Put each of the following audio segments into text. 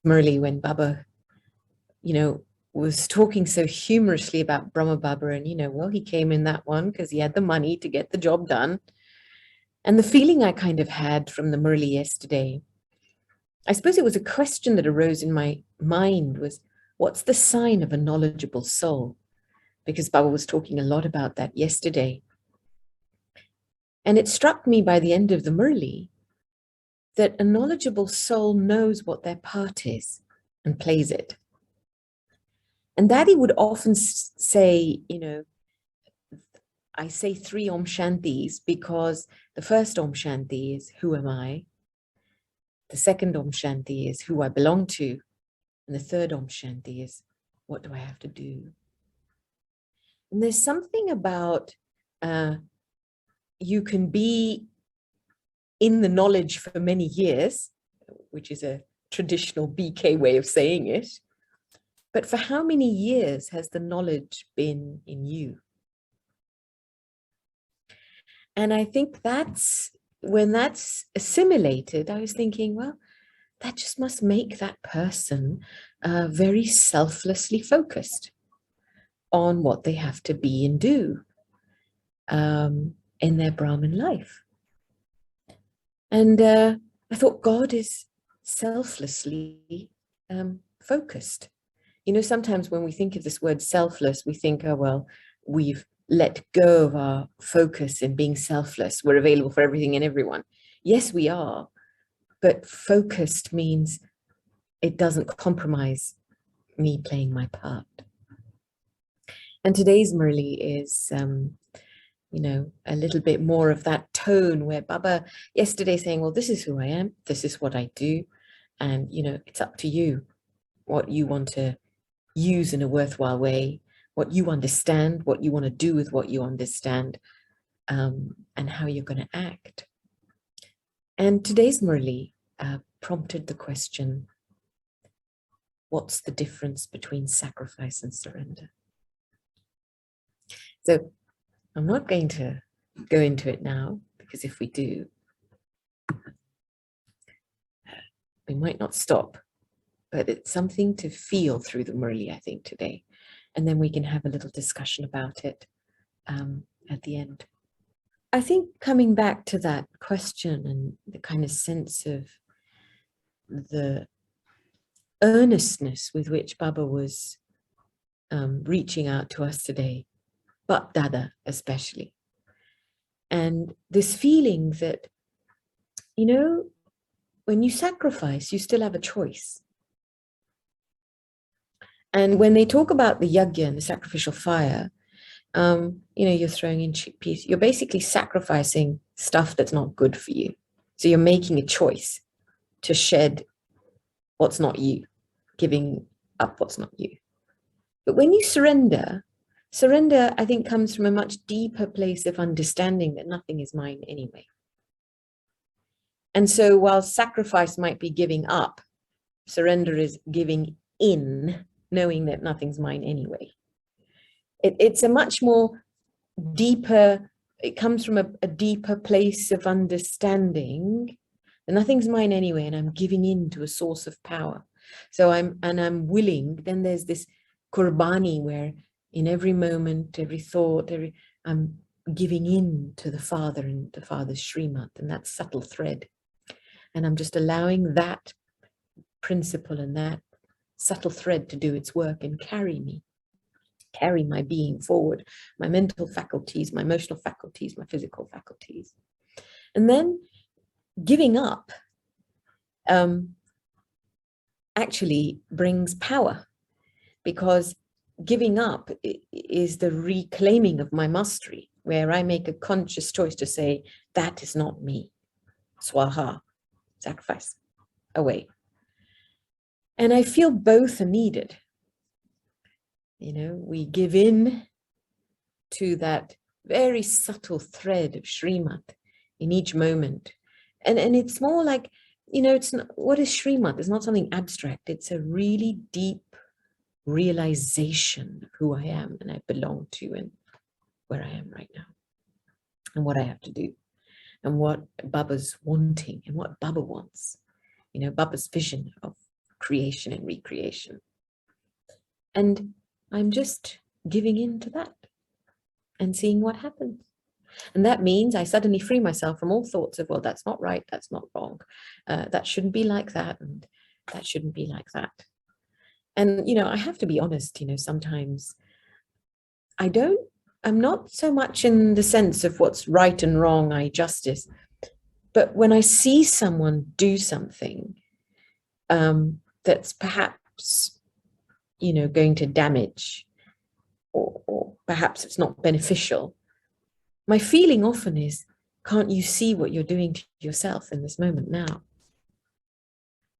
Murli when Baba, was talking so humorously about Brahma Baba, and well, he came in that one because he had the money to get the job done. And the feeling I kind of had from the Murli yesterday, I suppose it was a question that arose in my mind was, what's the sign of a knowledgeable soul? Because Baba was talking a lot about that yesterday. And it struck me by the end of the Murli that a knowledgeable soul knows what their part is and plays it. And Daddy would often say, I say 3 Om Shantis because the first Om Shanti is, who am I? The second Om Shanti is who I belong to. And the third Om Shanti is, what do I have to do? And there's something about you can be in the knowledge for many years, which is a traditional BK way of saying it. But for how many years has the knowledge been in you? And I think when that's assimilated, I was thinking, well, that just must make that person very selflessly focused on what they have to be and do in their Brahmin life. And I thought God is selflessly focused. Sometimes when we think of this word selfless, we think, oh, well, we've let go of our focus in being selfless. We're available for everything and everyone. Yes, we are. But focused means it doesn't compromise me playing my part. And today's Murli is, a little bit more of that tone where Baba yesterday saying, well, this is who I am. This is what I do. And, it's up to you what you want to use in a worthwhile way, what you understand, what you want to do with what you understand, and how you're going to act. And today's Murli prompted the question, what's the difference between sacrifice and surrender? So I'm not going to go into it now, because if we do, we might not stop. But it's something to feel through the Murli, I think, today. And then we can have a little discussion about it at the end. I think coming back to that question and the kind of sense of the earnestness with which Baba was reaching out to us today, but Dada especially. And this feeling that, when you sacrifice, you still have a choice. And when they talk about the yajna and the sacrificial fire, you're throwing in chickpeas. You're basically sacrificing stuff that's not good for you. So you're making a choice to shed what's not you, giving up what's not you. But when you surrender, I think, comes from a much deeper place of understanding that nothing is mine anyway. And so while sacrifice might be giving up, surrender is giving in, knowing that nothing's mine anyway. It's a much more deeper, it comes from a deeper place of understanding that nothing's mine anyway, and I'm giving in to a source of power. So I'm willing. Then there's this kurbani where in every moment, every thought, I'm giving in to the Father and the Father's Srimad, and that subtle thread. And I'm just allowing that principle and that subtle thread to do its work and carry my being forward, my mental faculties, my emotional faculties, my physical faculties. And then giving up actually brings power, because giving up is the reclaiming of my mastery, where I make a conscious choice to say, that is not me. Swaha, sacrifice, away. And I feel both are needed. We give in to that very subtle thread of Srimad in each moment. And it's more like, it's not, what is Srimad? It's not something abstract. It's a really deep realization of who I am and I belong to and where I am right now and what I have to do and what Baba's wanting and what Baba wants. Baba's vision of creation and recreation. And I'm just giving in to that and seeing what happens. And that means I suddenly free myself from all thoughts of, well, that's not right, that's not wrong, that shouldn't be like that, and that shouldn't be like that. And, you know, I have to be honest, you know, sometimes I'm not so much in the sense of what's right and wrong, justice, but when I see someone do something that's perhaps, you know, going to damage, or perhaps it's not beneficial, my feeling often is, can't you see what you're doing to yourself in this moment now?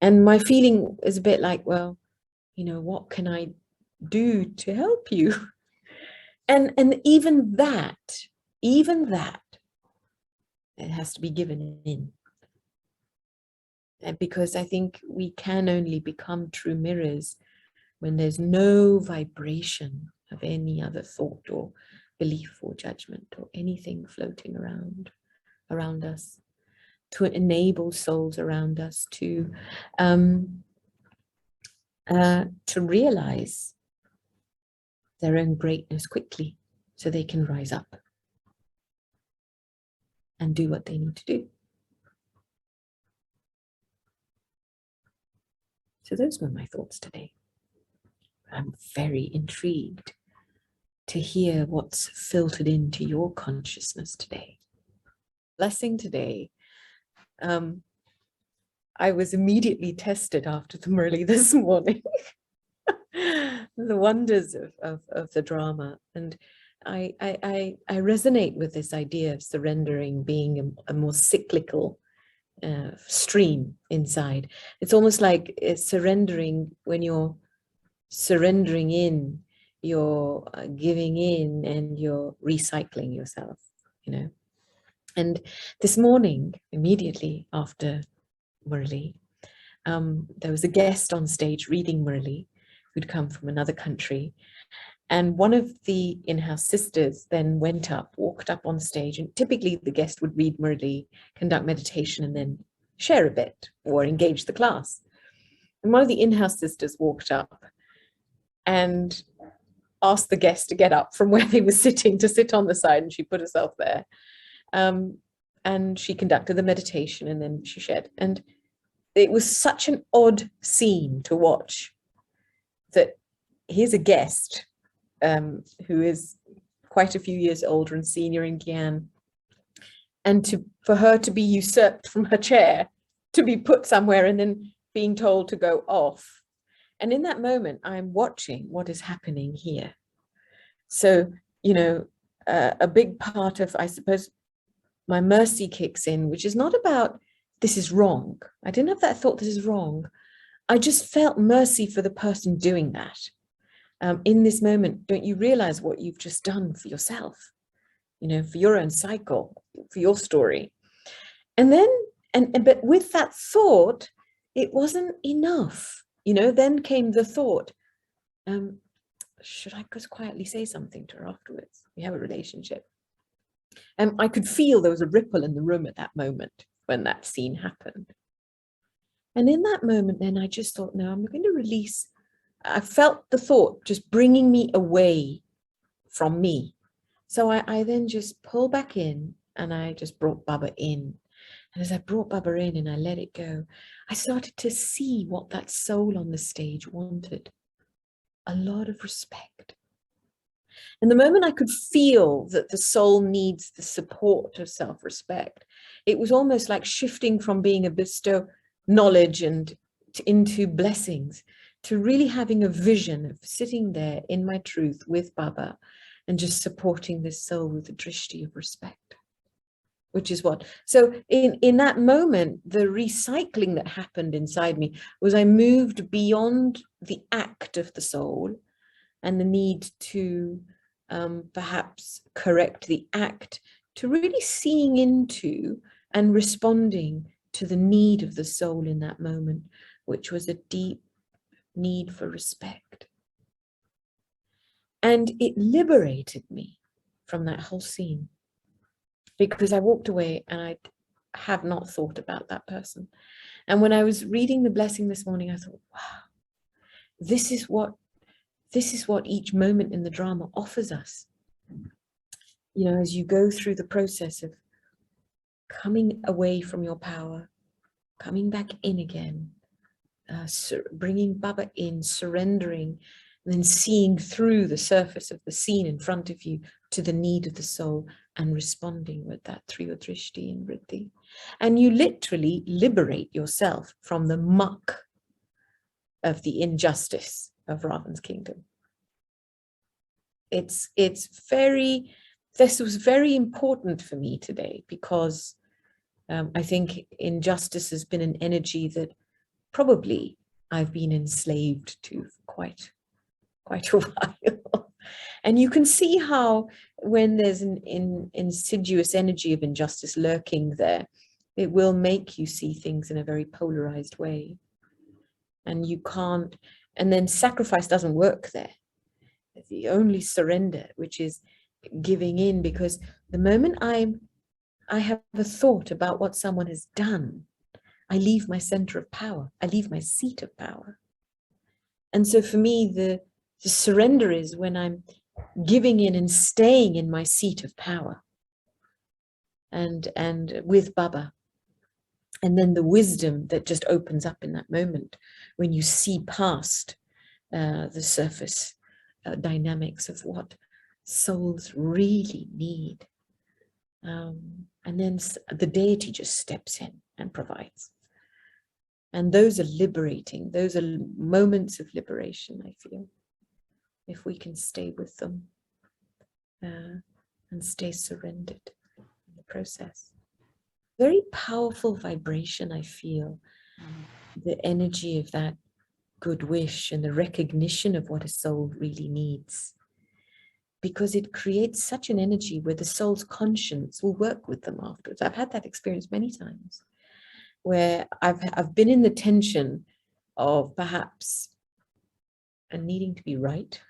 And my feeling is a bit like, well, you know, what can I do to help you? And even that, it has to be given in. And because I think we can only become true mirrors when there's no vibration of any other thought or belief or judgment or anything floating around us, to enable souls around us to realize their own greatness quickly, so they can rise up and do what they need to do. So those were my thoughts today. I'm very intrigued to hear what's filtered into your consciousness today. Blessing today. I was immediately tested after the Murli this morning. The wonders of the drama. And I resonate with this idea of surrendering being a more cyclical stream inside. It's almost like it's surrendering. When you're surrendering in, you're giving in, and you're recycling yourself, you know. And this morning, immediately after Murli, there was a guest on stage reading Murli who'd come from another country. And one of the in-house sisters then walked up on stage, and typically the guest would read Murli, conduct meditation, and then share a bit or engage the class. And one of the in-house sisters walked up and asked the guest to get up from where they were sitting to sit on the side, and she put herself there. And she conducted the meditation, and then she shared. And it was such an odd scene to watch, that here's a guest who is quite a few years older and senior in Gyan, and for her to be usurped from her chair, to be put somewhere and then being told to go off. And in that moment, I'm watching what is happening here. So, you know, a big part of, I suppose, my mercy kicks in, which is not about this is wrong. I didn't have that thought, this is wrong. I just felt mercy for the person doing that. In this moment, don't you realize what you've just done for yourself, you know, for your own cycle, for your story? And then, but with that thought, it wasn't enough, you know. Then came the thought, should I just quietly say something to her afterwards? We have a relationship. And I could feel there was a ripple in the room at that moment when that scene happened. And in that moment, then I just thought, no, I'm going to release. I felt the thought just bringing me away from me. So I then just pulled back in, and I just brought Baba in. And as I brought Baba in and I let it go, I started to see what that soul on the stage wanted. A lot of respect. And the moment I could feel that the soul needs the support of self-respect, it was almost like shifting from being a bestow knowledge and into blessings, to really having a vision of sitting there in my truth with Baba and just supporting this soul with a drishti of respect, which is what. So in that moment, the recycling that happened inside me was I moved beyond the act of the soul and the need to perhaps correct the act, to really seeing into and responding to the need of the soul in that moment, which was a deep need for respect. And it liberated me from that whole scene, because I walked away and I have not thought about that person. And when I was reading the blessing this morning, I thought, wow, this is what each moment in the drama offers us. You know, as you go through the process of coming away from your power, coming back in again, bringing Baba in, surrendering, and then seeing through the surface of the scene in front of you to the need of the soul and responding with that Triya Drishti and Vritti. And you literally liberate yourself from the muck of the injustice of Ravan's kingdom. This was very important for me today, because I think injustice has been an energy that probably I've been enslaved to for quite a while. And you can see how when there's an insidious energy of injustice lurking there, it will make you see things in a very polarized way. And you can't, and then sacrifice doesn't work there. The only surrender, which is giving in, because the moment I have a thought about what someone has done, I leave my center of power. I leave my seat of power. And so for me, the surrender is when I'm giving in and staying in my seat of power and with Baba. And then the wisdom that just opens up in that moment when you see past the surface dynamics of what souls really need. And then the deity just steps in and provides. And those are liberating. Those are moments of liberation, I feel, if we can stay with them and stay surrendered in the process. Very powerful vibration, I feel, the energy of that good wish and the recognition of what a soul really needs, because it creates such an energy where the soul's conscience will work with them afterwards. I've had that experience many times, where I've been in the tension of perhaps needing to be right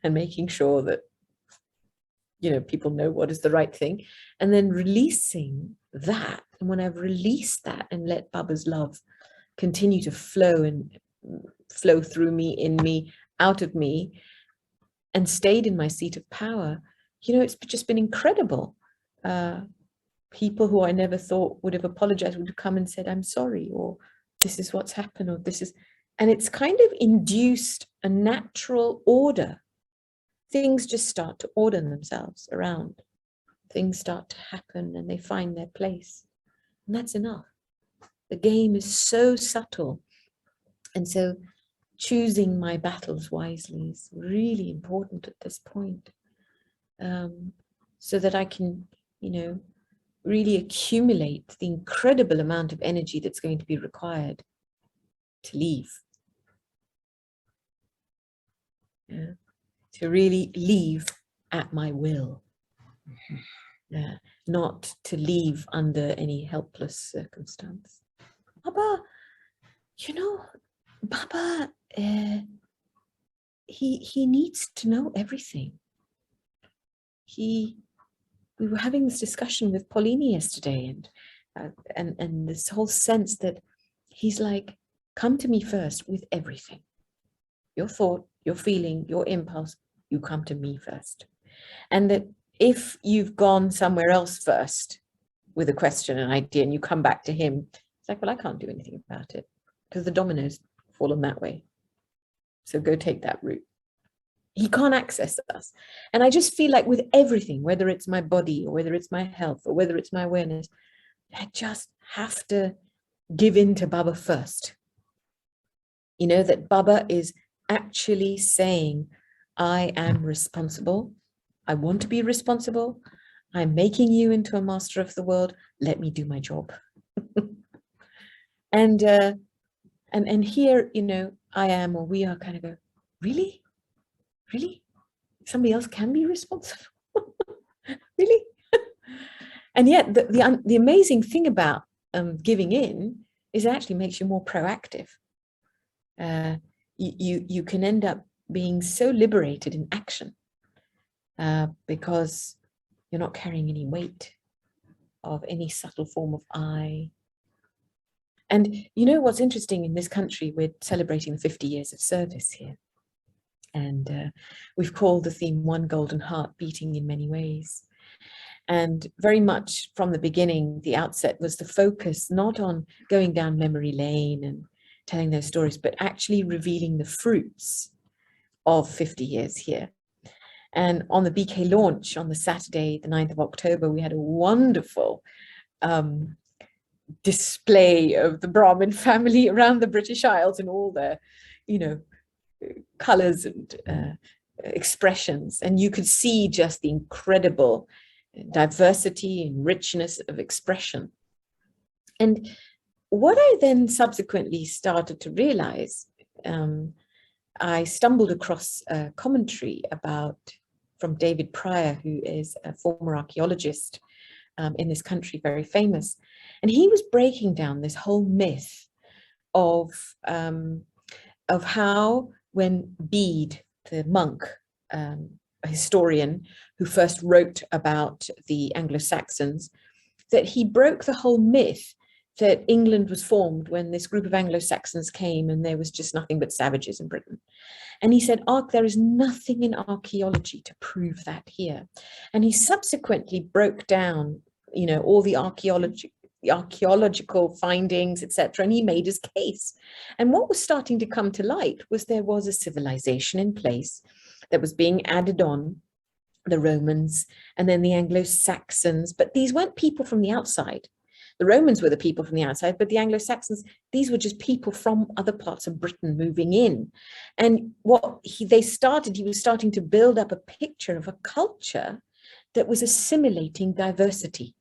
and making sure that, you know, people know what is the right thing, and then releasing that. And when I've released that and let Baba's love continue to flow and flow through me, in me, out of me, and stayed in my seat of power, you know, it's just been incredible. People who I never thought would have apologized would have come and said, I'm sorry, or this is what's happened, or this is, and it's kind of induced a natural order. Things just start to order themselves around. Things start to happen and they find their place. And that's enough. The game is so subtle. And so choosing my battles wisely is really important at this point. So that I can, you know, really accumulate the incredible amount of energy that's going to be required to leave. Yeah. To really leave at my will. Not to leave under any helpless circumstance. Baba, you know, Baba, he needs to know everything. We were having this discussion with Paulini yesterday, and this whole sense that he's like, come to me first with everything. Your thought, your feeling, your impulse, you come to me first. And that if you've gone somewhere else first with a question, an idea, and you come back to him, it's like, well, I can't do anything about it because the dominoes fallen that way. So go take that route. He can't access us. And I just feel like with everything, whether it's my body or whether it's my health or whether it's my awareness, I just have to give in to Baba first. You know, that Baba is actually saying, I am responsible. I want to be responsible. I'm making you into a master of the world. Let me do my job. And here, you know, I am, or we are kind of go, really? Really? Somebody else can be responsible? Really? And yet the amazing thing about giving in is it actually makes you more proactive. You can end up being so liberated in action because you're not carrying any weight of any subtle form of I. And you know what's interesting, in this country, we're celebrating the 50 years of service here. And we've called the theme One Golden Heart, beating in many ways. And very much from the beginning, the outset was the focus not on going down memory lane and telling those stories, but actually revealing the fruits of 50 years here. And on the BK launch on the Saturday, the 9th of October, we had a wonderful display of the Brahmin family around the British Isles in all their, you know, colors and expressions. And you could see just the incredible diversity and richness of expression. And what I then subsequently started to realize, I stumbled across a commentary from David Pryor, who is a former archaeologist in this country, very famous. And he was breaking down this whole myth of how, when Bede, the monk, a historian who first wrote about the Anglo-Saxons, that he broke the whole myth that England was formed when this group of Anglo-Saxons came and there was just nothing but savages in Britain. And he said, there is nothing in archaeology to prove that here. And he subsequently broke down, you know, all the archaeological findings, etc. And he made his case. And what was starting to come to light was there was a civilization in place that was being added on, the Romans and then the Anglo-Saxons, but these weren't people from the outside. The Romans were the people from the outside, but the Anglo-Saxons, these were just people from other parts of Britain moving in. And what he was starting to build up a picture of a culture that was assimilating diversity.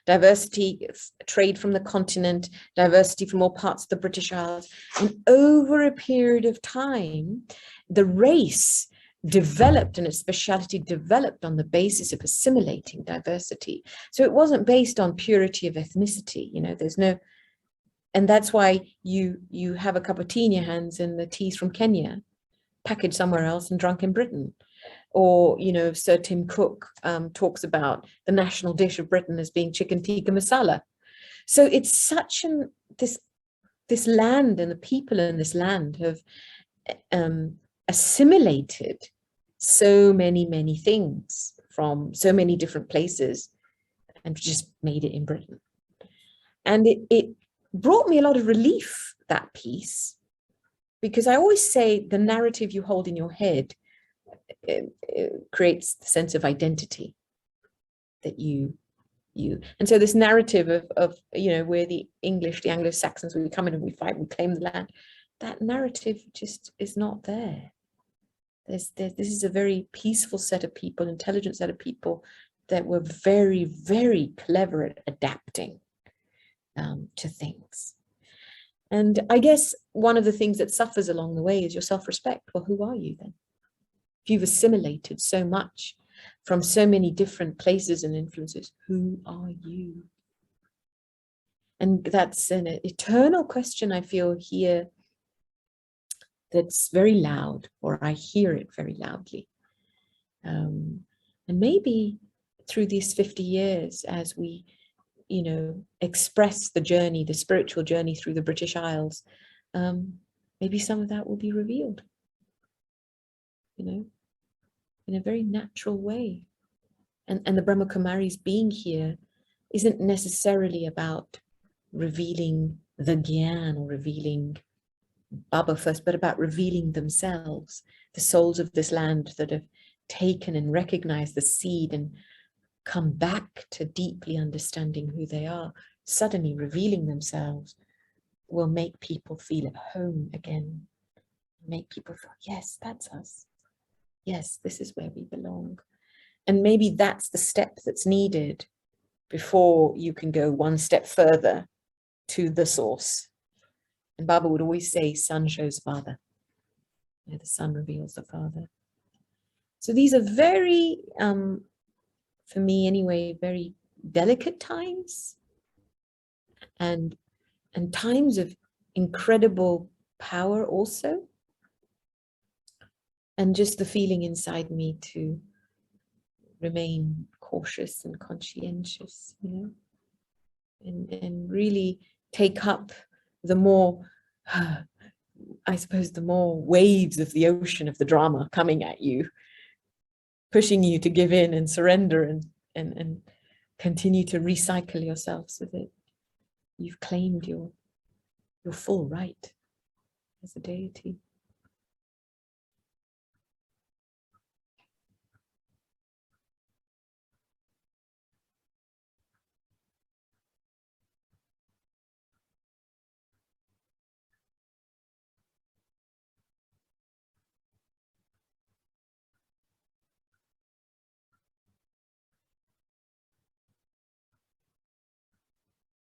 Diversity, trade from the continent, diversity from all parts of the British Isles. And over a period of time, the race developed, and its speciality developed on the basis of assimilating diversity. So it wasn't based on purity of ethnicity, you know, there's no, and that's why you have a cup of tea in your hands and the tea's from Kenya, packaged somewhere else and drunk in Britain. Or, you know, Sir Tim Cook talks about the national dish of Britain as being chicken tikka masala. So it's such this land, and the people in this land have assimilated so many things from so many different places and just made it in Britain. And it brought me a lot of relief, that piece, because I always say the narrative you hold in your head it creates the sense of identity that you and so this narrative of you know, we're the English, the Anglo-Saxons, we come in and we fight, we claim the land, that narrative just is not there. This is a very peaceful set of people, intelligent set of people that were very clever at adapting to things. And I guess one of the things that suffers along the way is your self-respect. Well, who are you then? If you've assimilated so much from so many different places and influences, who are you? And that's an eternal question I feel here, that's very loud, or I hear it very loudly. And maybe through these 50 years, as we, you know, express the journey, the spiritual journey through the British Isles, maybe some of that will be revealed, you know, in a very natural way. And the Brahma Kumaris being here isn't necessarily about revealing the Gyan or revealing Baba first, but about revealing themselves, the souls of this land that have taken and recognized the seed and come back to deeply understanding who they are. Suddenly revealing themselves will make people feel at home again, make people feel, yes, that's us. Yes, this is where we belong. And maybe that's the step that's needed before you can go one step further to the source. And Baba would always say, son shows father. You know, the son reveals the father. So these are very, for me anyway, very delicate times, and times of incredible power also. And just the feeling inside me to remain cautious and conscientious, you know, and really take up the more, I suppose, the more waves of the ocean of the drama coming at you, pushing you to give in and surrender and continue to recycle yourself so that you've claimed your full right as a deity.